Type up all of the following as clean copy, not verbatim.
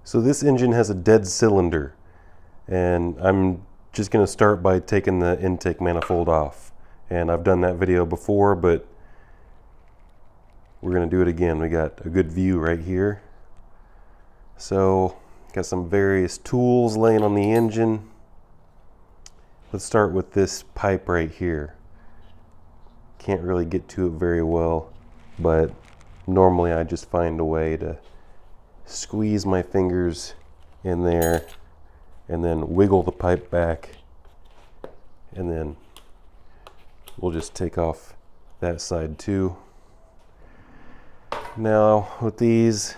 So this engine has a dead cylinder, and I'm just going to start by taking the intake manifold off. And I've done that video before, but we're going to do it again. We got a good view right here. So got some various tools laying on the engine. Let's start with this pipe right here. Can't really get to it very well, but normally I just find a way to squeeze my fingers in there and then wiggle the pipe back, and then we'll just take off that side too. Now with these,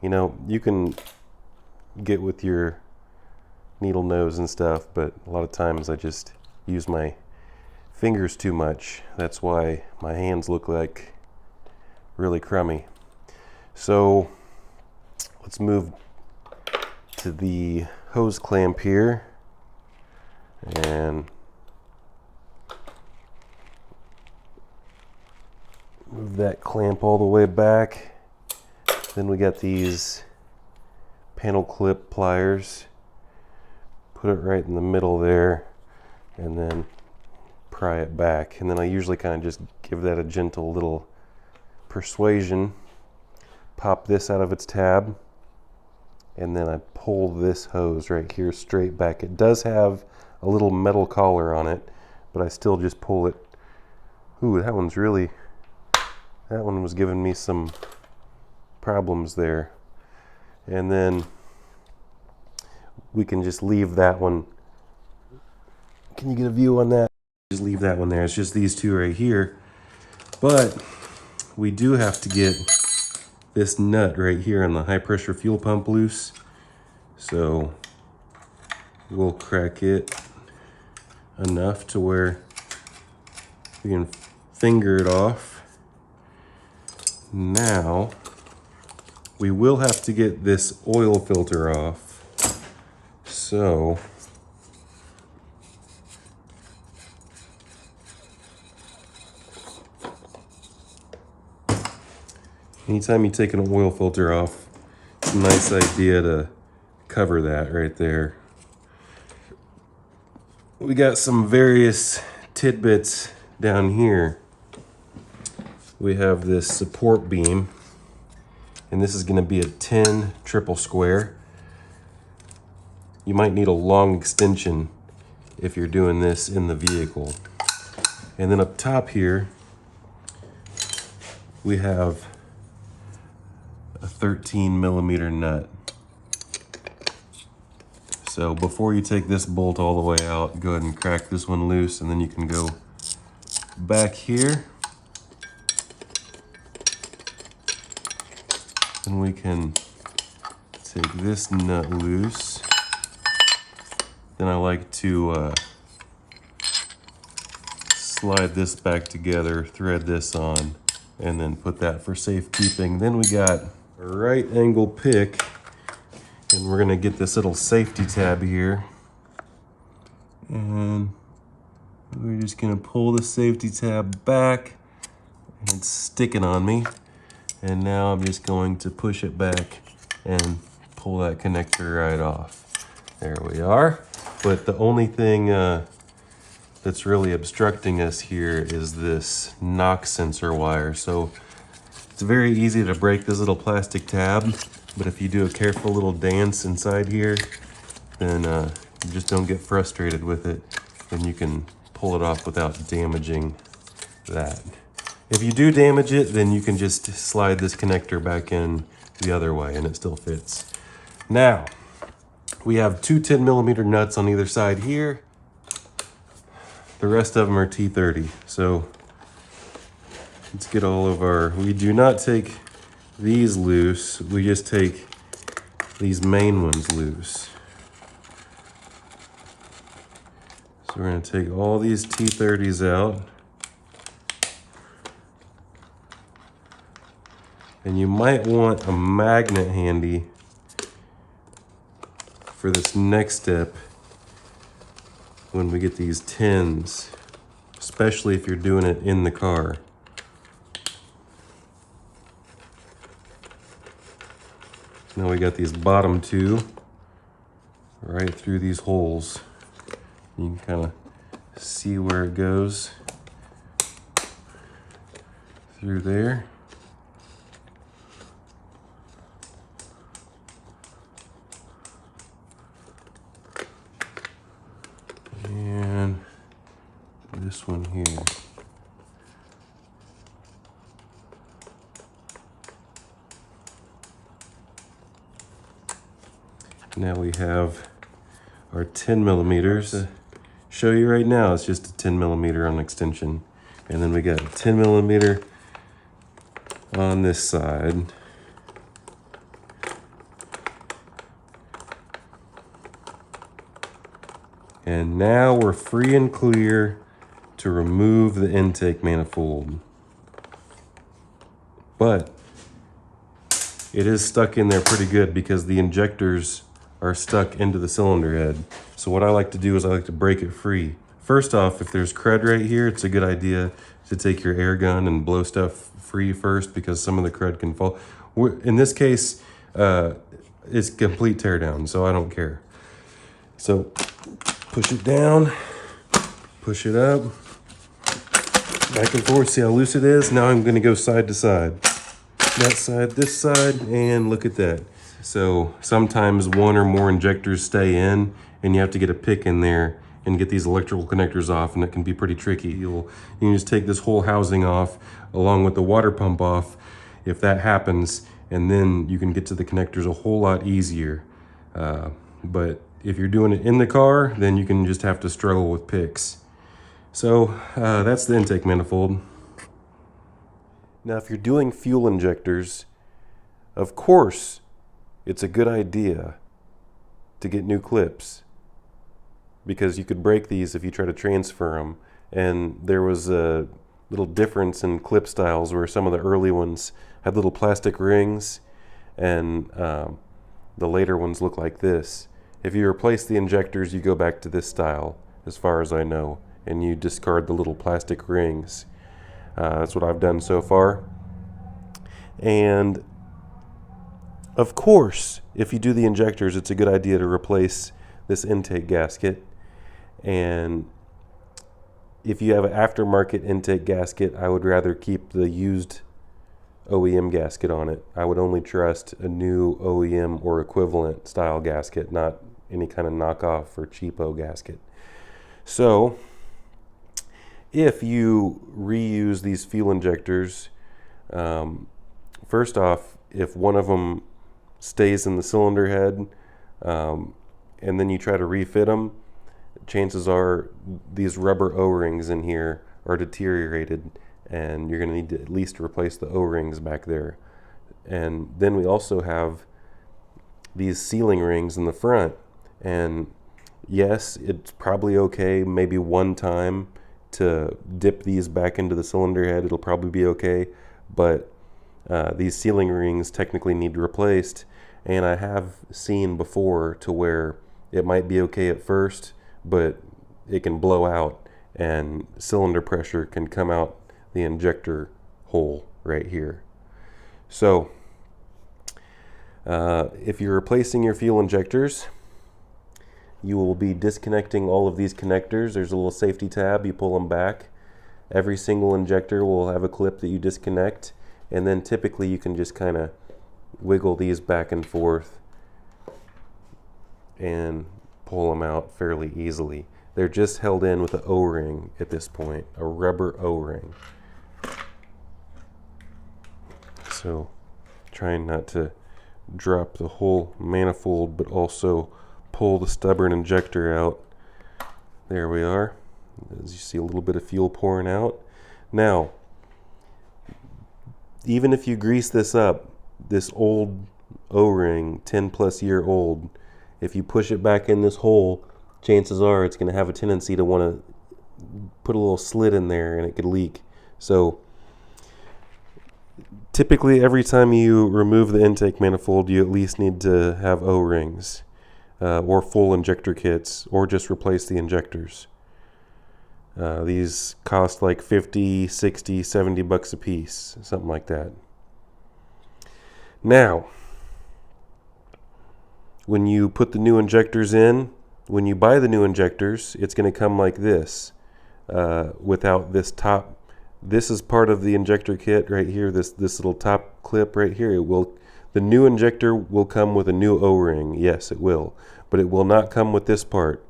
you know, you can get with your needle nose and stuff, but a lot of times I just use my fingers too much. That's why my hands look like really crummy. So let's move to the hose clamp here and move that clamp all the way back. Then we got these panel clip pliers. Put it right in the middle there and then pry it back. And then I usually kind of just give that a gentle little persuasion. Pop this out of its tab, and then I pull this hose right here straight back. It does have a little metal collar on it, but I still just pull it. Ooh, that one was giving me some problems there. And then we can just leave that one. Can you get a view on that? Just leave that one there. It's just these two right here. But we do have to get this nut right here on the high pressure fuel pump loose. So we'll crack it enough to where we can finger it off. Now we will have to get this oil filter off. So anytime you take an oil filter off, it's a nice idea to cover that right there. We got some various tidbits down here. We have this support beam, and this is going to be a 10 triple square. You might need a long extension if you're doing this in the vehicle. And then up top here, we have a 13 millimeter nut. So before you take this bolt all the way out, go ahead and crack this one loose, and then you can go back here and we can take this nut loose. Then I like to slide this back together, thread this on, and then put that for safekeeping. Then we got a right angle pick, and we're gonna get this little safety tab here. And we're just gonna pull the safety tab back, and it's sticking on me. And now I'm just going to push it back and pull that connector right off. There we are. But the only thing that's really obstructing us here is this knock sensor wire. So it's very easy to break this little plastic tab, but if you do a careful little dance inside here, then you just don't get frustrated with it, and you can pull it off without damaging that. If you do damage it, then you can just slide this connector back in the other way and it still fits. Now, we have two 10 millimeter nuts on either side here. The rest of them are T30. So let's get all of our, we do not take these loose, we just take these main ones loose. So we're gonna take all these T30s out. And you might want a magnet handy for this next step when we get these 10s, especially if you're doing it in the car. Now we got these bottom two right through these holes. You can kind of see where it goes through there. And this one here. Now we have our 10 millimeters. To show you right now, it's just a 10 millimeter on extension. And then we got a 10 millimeter on this side. And now we're free and clear to remove the intake manifold. But it is stuck in there pretty good because the injectors are stuck into the cylinder head. So what I like to do is I like to break it free. First off, if there's crud right here, it's a good idea to take your air gun and blow stuff free first because some of the crud can fall. In this case, it's complete teardown, so I don't care. So push it down, push it up, back and forth, see how loose it is? Now I'm gonna go side to side. That side, this side, and look at that. So sometimes one or more injectors stay in and you have to get a pick in there and get these electrical connectors off, and it can be pretty tricky. You can just take this whole housing off along with the water pump off if that happens, and then you can get to the connectors a whole lot easier. But if you're doing it in the car, then you can just have to struggle with picks. So that's the intake manifold. Now, if you're doing fuel injectors, of course, it's a good idea to get new clips because you could break these if you try to transfer them. And there was a little difference in clip styles where some of the early ones had little plastic rings and the later ones look like this. If you replace the injectors, you go back to this style, as far as I know, and you discard the little plastic rings. That's what I've done so far. And of course, if you do the injectors, it's a good idea to replace this intake gasket. And if you have an aftermarket intake gasket, I would rather keep the used OEM gasket on it. I would only trust a new OEM or equivalent style gasket, not any kind of knockoff or cheapo gasket. So if you reuse these fuel injectors, first off, if one of them stays in the cylinder head and then you try to refit them, chances are these rubber O-rings in here are deteriorated and you're going to need to at least replace the O-rings back there. And then we also have these sealing rings in the front, and yes, it's probably okay maybe one time to dip these back into the cylinder head. It'll probably be okay, but these sealing rings technically need replaced, and I have seen before to where it might be okay at first, but it can blow out and cylinder pressure can come out the injector hole right here. So if you're replacing your fuel injectors, you will be disconnecting all of these connectors. There's a little safety tab, you pull them back. Every single injector will have a clip that you disconnect, and then typically you can just kind of wiggle these back and forth and pull them out fairly easily. They're just held in with an O-ring at this point, a rubber O-ring. So trying not to drop the whole manifold, but also pull the stubborn injector out. There we are. As you see, a little bit of fuel pouring out. Now, even if you grease this up, this old O-ring, 10 plus year old, if you push it back in this hole, chances are it's going to have a tendency to want to put a little slit in there and it could leak. So typically every time you remove the intake manifold, you at least need to have O-rings or full injector kits, or just replace the injectors. These cost like 50, 60, 70 bucks a piece, something like that. Now, when you put the new injectors in, when you buy the new injectors, it's going to come like this, without this top. This is part of the injector kit right here, this little top clip right here. The new injector will come with a new O-ring. Yes, it will. But it will not come with this part.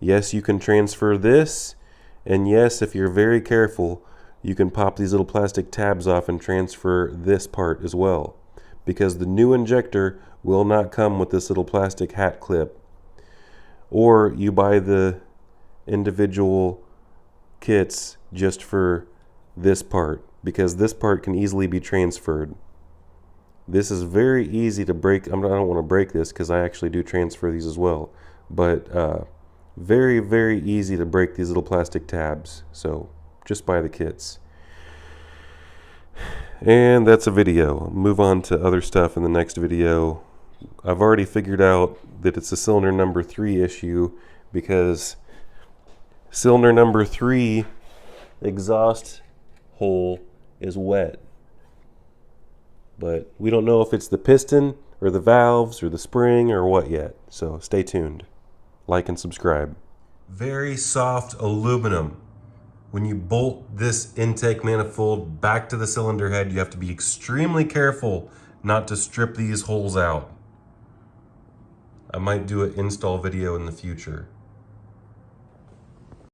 Yes, you can transfer this, and yes, if you're very careful, you can pop these little plastic tabs off and transfer this part as well, because the new injector will not come with this little plastic hat clip. Or you buy the individual kits just for this part, because this part can easily be transferred. This is very easy to break. I don't want to break this because I actually do transfer these as well, but very, very easy to break these little plastic tabs. So just buy the kits. And that's a video. Move on to other stuff in the next video. I've already figured out that it's a cylinder number 3 issue, because cylinder number 3 exhaust hole is wet. But we don't know if it's the piston or the valves or the spring or what yet. So stay tuned. Like and subscribe. Very soft aluminum. When you bolt this intake manifold back to the cylinder head, you have to be extremely careful not to strip these holes out. I might do an install video in the future.